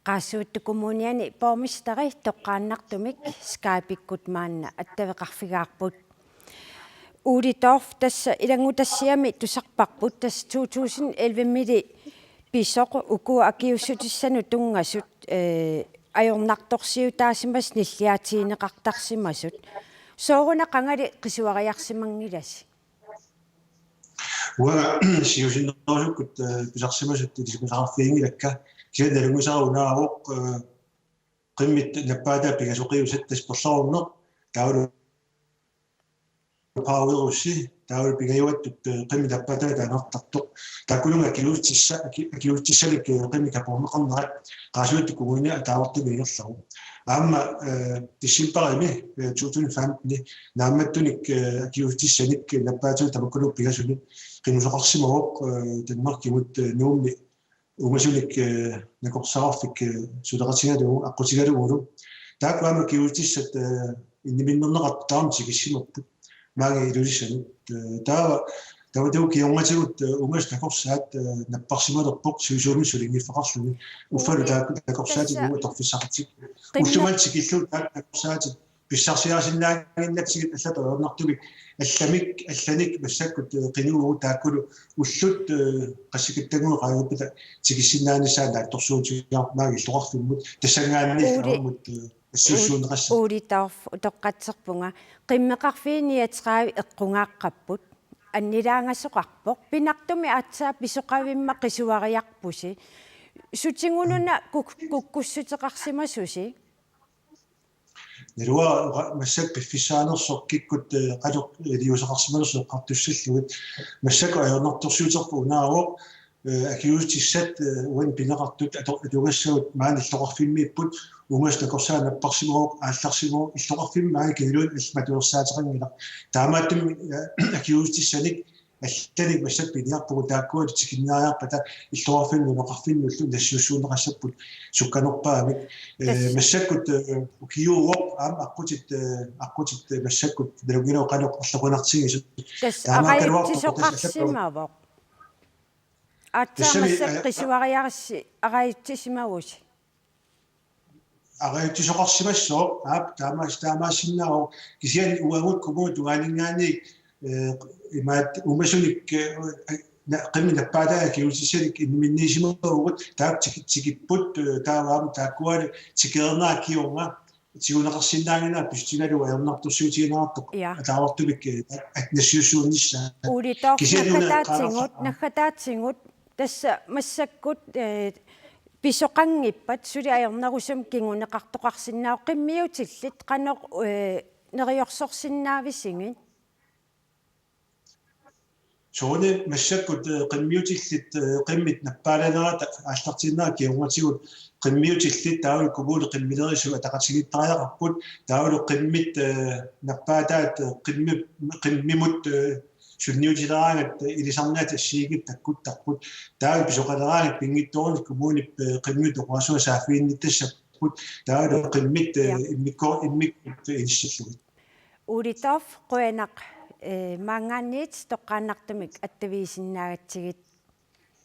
qaassuuttukumuuniani pormisteri toqqaannartumik Skype-ikkut maanna attavеqarfigaarput Ulitorf tassa ilangutassiami tusarparput tass 2011 pisoq uku akiussutissanu tungasut ajornartorsiutaasimas nilliatiineqartarsimasut sooruna qangali qisuariarsimangilasi wa siusinnerusukut pisarsimasut tiskusarfiingilakka kianalungusarunaavoq qimmit nappaata pigasuqiusattas persoorner taulu paawerussi taulu pigajuattut qimmi nappaata taanartartoq takulunga akiustissalik qimmi kaporneqarnerat qaasuuttukumuina taavartumiinerlaru aamma tissimparimi 2015 naammattunik akiustissanik nappaatu tamakulu pigasuni qinusoqarsimaroq tanmarkimut nuummi umasulik nakorsaarfik suleqatigalu aqqutigaluulu taakkuama kiustissat inniminnerneqat taamtigissimerput maagi ilulissanut tawa kiongatigut ungas takorsaat napparsimalerpoq suusuumi sulingiffaqarluni uffalu takorsaati torfissaqatik ussumatsikillu takorsaati pissarsiaasinnaaginnatigit allatornartugik allanik massakkut qinuugu taakkulu ullut qassikittaguun qaayuppita tigissinnaanisaanaak torsuutigaa maagi illoqarfimmut tassangaannillaarmut assuussuuneqassa ulitorf toqqatserpunga qimmeqarfiiniatiraavi eqqungaaqqapput annilaangassoqarpoq pinartumi atsaa pisoqavimma qisuariarpusi sutingununa kukkussuteqarsimasusi nirua massak piffissaanersorkikkut qajoq iliuseqarsimalersoq qartussallugut massaku ajornartorsuuterpu unaaroq akiustissat uan pineqartut atugassagut maani illoqarfimmiipput ungas takorsaa napparsimeroq aallarsimeroq illoqarfimmaagi kiluun almatuersaateqangila taamaattum akiustissanik allanik massak piniarpugu taakkuat tikinnaariarpata illoqarfinnu noqarfinnullu nassuussuuneqassapput sukkanerpaamik massakkut ukiuuroq aam aqutit massakkut dalugiloo qanoq orloqunartigisut taamaakkaluartoq атсаамассак qisuariarissi aqaittisimausi aqaittisoqarsimassoo aap taamaasinnaaro kisian uamut kumu tuaningaani imaat umasunik qimmi nappaata kiusissanik inniminniisimerugut taap tikipput taavaam taakkuani tikeernaakiornga tiguneqarsinnaangina pistigalu ajornartorsuutigineartoq ataavartumik atnassuussuunissa ulitorf nakataatsingut tassa massakkut pisoqanngippat suli ajornarusum kinguneqartoqarsinnaaq qimmiutillit qanoq neriorsorsinnaavissingit soone massakkut qimmiutillit qimmit nappaalaneraat aallartinnaa kiungatigut qimmiutillit taavul kumuulu qimmilerisu ataqatigittariaqarput taavulu qimmit nappaataat qimmimut sunniutileraangat ilisarnaat assiigit takkuttarput taavul pisoqaleraangat pingittoornik kumuunip qimmit oqasua saafiinnittassaput taavulu qimmit immikut ilissallugit ulitorf quenaq maangaanniit toqqaannartumik attaviisinnaagatigit